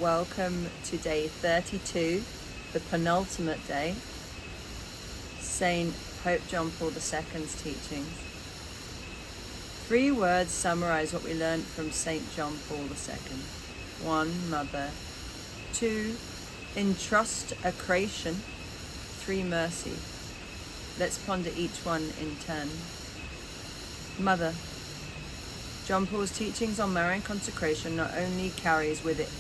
Welcome to day 32, the penultimate day, Saint Pope John Paul II's teachings. 3 words summarize what we learned from Saint John Paul II. 1. Mother. 2. Entrust-acration. 3. Mercy. Let's ponder each one in turn. Mother. John Paul's teachings on Marian consecration not only carries with it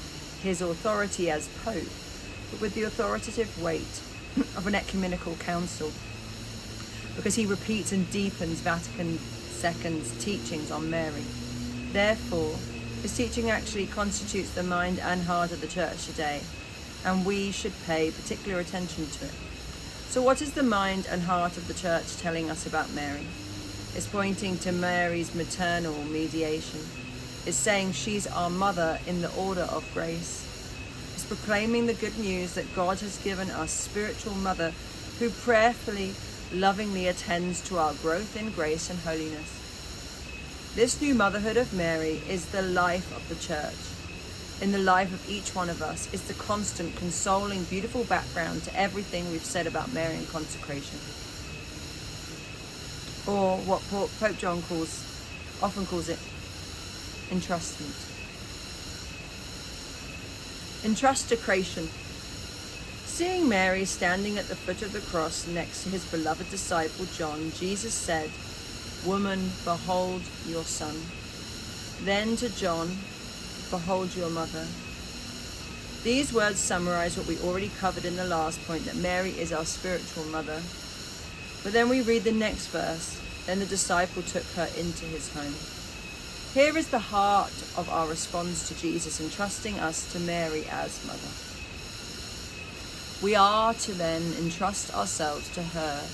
his authority as Pope, but with the authoritative weight of an ecumenical council, because he repeats and deepens Vatican II's teachings on Mary. Therefore, his teaching actually constitutes the mind and heart of the Church today, and we should pay particular attention to it. So what is the mind and heart of the Church telling us about Mary? It's pointing to Mary's maternal mediation. It's saying she's our mother in the order of grace. It's proclaiming the good news that God has given us spiritual mother who prayerfully, lovingly attends to our growth in grace and holiness. This new motherhood of Mary is the life of the Church. In the life of each one of us is the constant, consoling, beautiful background to everything we've said about Marian consecration. Or what Pope John often calls it, entrustment. Entrust-acration. Seeing Mary standing at the foot of the cross next to his beloved disciple John, Jesus said, "Woman, behold your son." Then to John, "Behold your mother." These words summarize what we already covered in the last point, that Mary is our spiritual mother. But then we read the next verse. Then the disciple took her into his home. Here is the heart of our response to Jesus, entrusting us to Mary as mother. We are to then entrust ourselves to her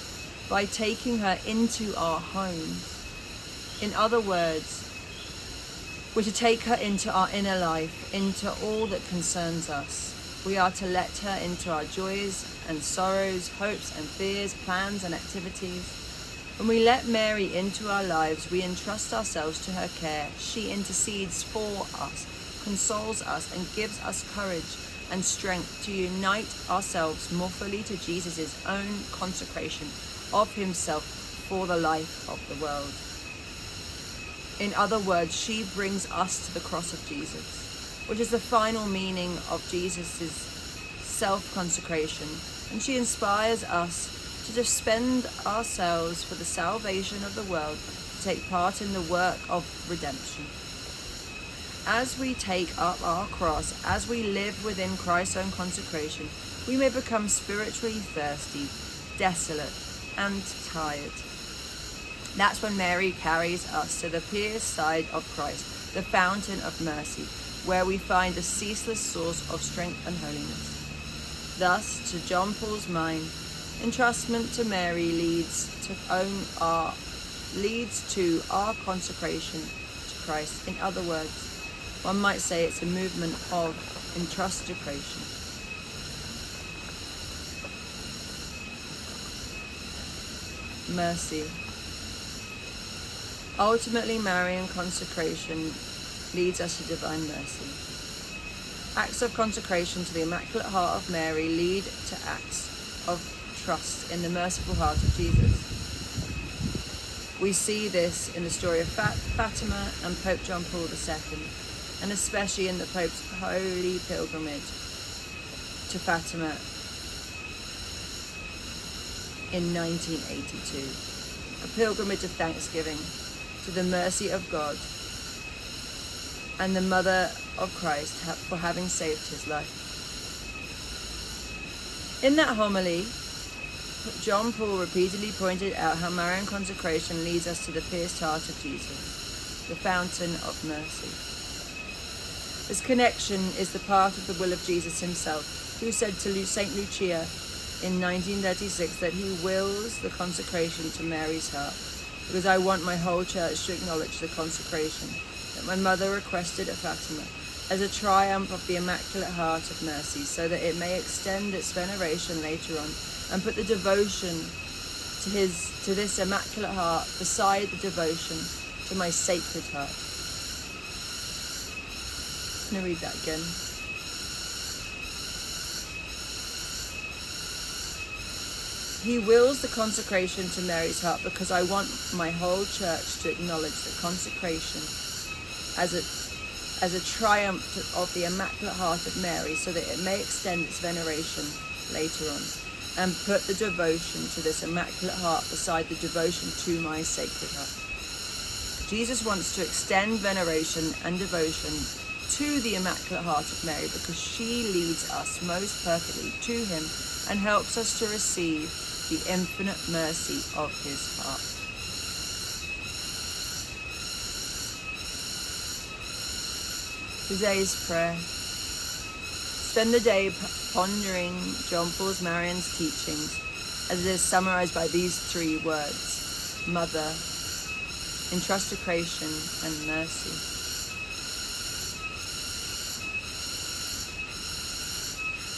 by taking her into our homes. In other words, we're to take her into our inner life, into all that concerns us. We are to let her into our joys and sorrows, hopes and fears, plans and activities. When we let Mary into our lives, we entrust ourselves to her care. She intercedes for us, consoles us, and gives us courage and strength to unite ourselves more fully to Jesus' own consecration of himself for the life of the world. In other words, she brings us to the cross of Jesus, which is the final meaning of Jesus' self-consecration, and she inspires us to just spend ourselves for the salvation of the world, to take part in the work of redemption. As we take up our cross, as we live within Christ's own consecration, we may become spiritually thirsty, desolate, and tired. That's when Mary carries us to the pierced side of Christ, the fountain of mercy, where we find a ceaseless source of strength and holiness. Thus, to John Paul's mind, entrustment to Mary leads to our consecration to Christ. In other words, one might say it's a movement of entrust-acration. Mercy. Ultimately, Marian consecration leads us to divine mercy. Acts of consecration to the Immaculate Heart of Mary lead to acts of trust in the merciful heart of Jesus. We see this in the story of Fatima and Pope John Paul II, and especially in the Pope's holy pilgrimage to Fatima in 1982, a pilgrimage of thanksgiving to the mercy of God and the Mother of Christ for having saved his life. In that homily, John Paul repeatedly pointed out how Marian consecration leads us to the pierced heart of Jesus, the fountain of mercy. This connection is the part of the will of Jesus himself, who said to St. Lucia in 1936 that he wills the consecration to Mary's heart, because I want my whole church to acknowledge the consecration that my mother requested at Fatima as a triumph of the Immaculate Heart of Mercy, so that it may extend its veneration later on and put the devotion to this Immaculate Heart beside the devotion to my Sacred Heart. I'm going to read that again. He wills the consecration to Mary's heart because I want my whole church to acknowledge the consecration as a triumph of the Immaculate Heart of Mary, so that it may extend its veneration later on, and put the devotion to this Immaculate Heart beside the devotion to my Sacred Heart. Jesus wants to extend veneration and devotion to the Immaculate Heart of Mary because she leads us most perfectly to him and helps us to receive the infinite mercy of his heart. Today's prayer. Spend the day pondering John Paul's Marian's teachings as it is summarized by these three words: Mother, Entrust-acration, and mercy.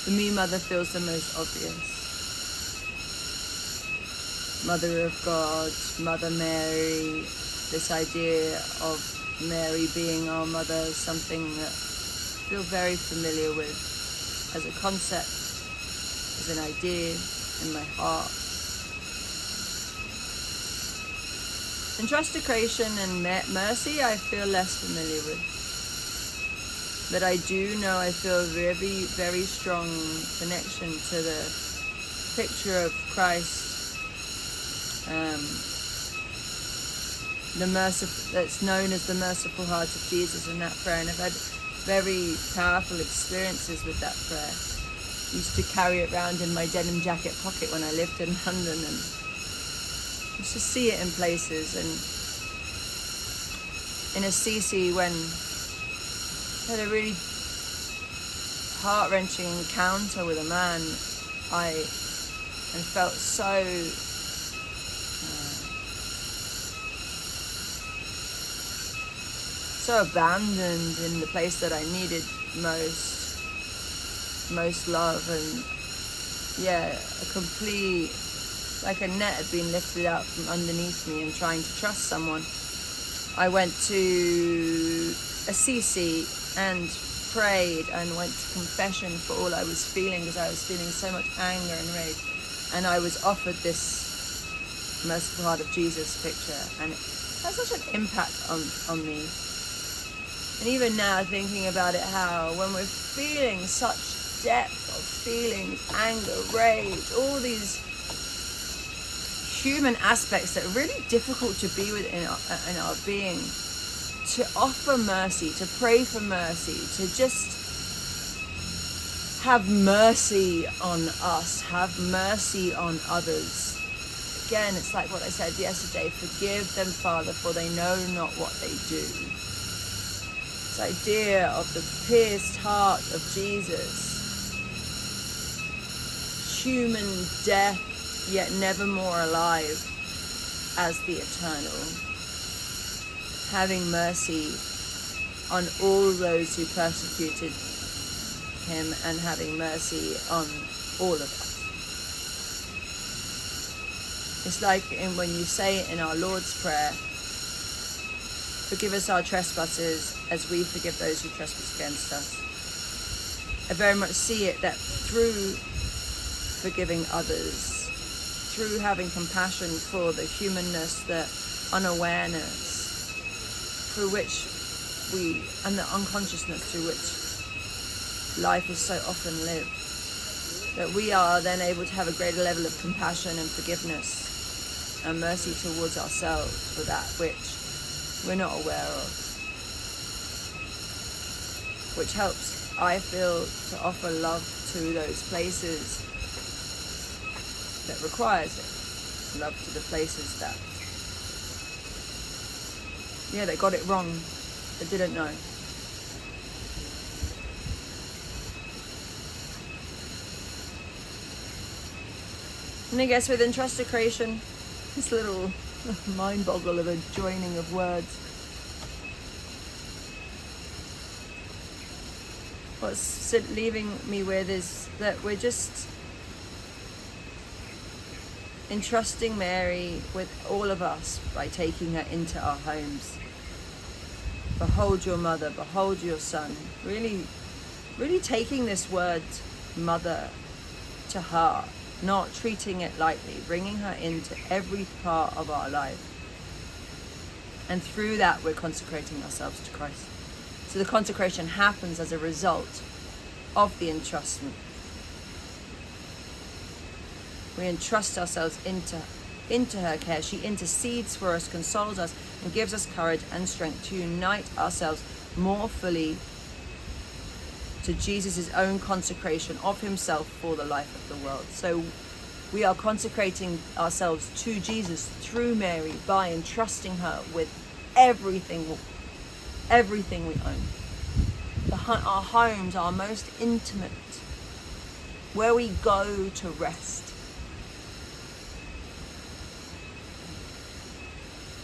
For me, Mother feels the most obvious. Mother of God, Mother Mary, this idea of Mary being our mother is something that I feel very familiar with as a concept, as an idea in my heart. Entrust-acration and mercy I feel less familiar with. But I do know I feel a very, very strong connection to the picture of Christ. That's known as the merciful heart of Jesus in that prayer, and I've had very powerful experiences with that prayer. I used to carry it around in my denim jacket pocket when I lived in London, and used to see it in places. And in Assisi, when I had a really heart-wrenching encounter with a man, I felt so abandoned in the place that I needed most love, and like a net had been lifted out from underneath me and trying to trust someone. I went to Assisi and prayed and went to confession for all I was feeling, because I was feeling so much anger and rage, and I was offered this merciful heart of Jesus picture, and it had such an impact on me. And even now, thinking about it, how when we're feeling such depth of feelings, anger, rage, all these human aspects that are really difficult to be with in our being, to offer mercy, to pray for mercy, to just have mercy on us, have mercy on others. Again, it's like what I said yesterday: forgive them, Father, for they know not what they do. This idea of the pierced heart of Jesus, human death, yet never more alive as the eternal, having mercy on all those who persecuted him and having mercy on all of us. It's like when you say in our Lord's Prayer, forgive us our trespasses as we forgive those who trespass against us. I very much see it that through forgiving others, through having compassion for the humanness, the unawareness, through which and the unconsciousness through which life is so often lived, that we are then able to have a greater level of compassion and forgiveness and mercy towards ourselves for that which we're not aware of, which helps, I feel, to offer love to those places that requires it, love to the places that got it wrong, that didn't know. And I guess with Entrust-acration, this little mind boggle of a joining of words, what's leaving me with is that we're just entrusting Mary with all of us by taking her into our homes. Behold your mother, behold your son. Really, really taking this word mother to heart not treating it lightly, bringing her into every part of our life. And through that, we're consecrating ourselves to Christ. So the consecration happens as a result of the entrustment. We entrust ourselves into her care. She intercedes for us, consoles us, and gives us courage and strength to unite ourselves more fully to Jesus' own consecration of himself for the life of the world. So we are consecrating ourselves to Jesus through Mary by entrusting her with everything we own. Our homes, our most intimate, where we go to rest.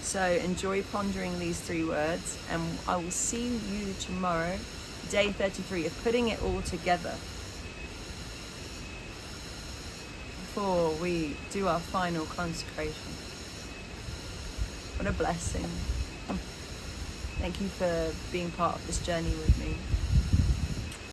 So enjoy pondering these 3 words, and I will see you tomorrow, day 33 of putting it all together before we do our final consecration. What a blessing. Thank you for being part of this journey with me.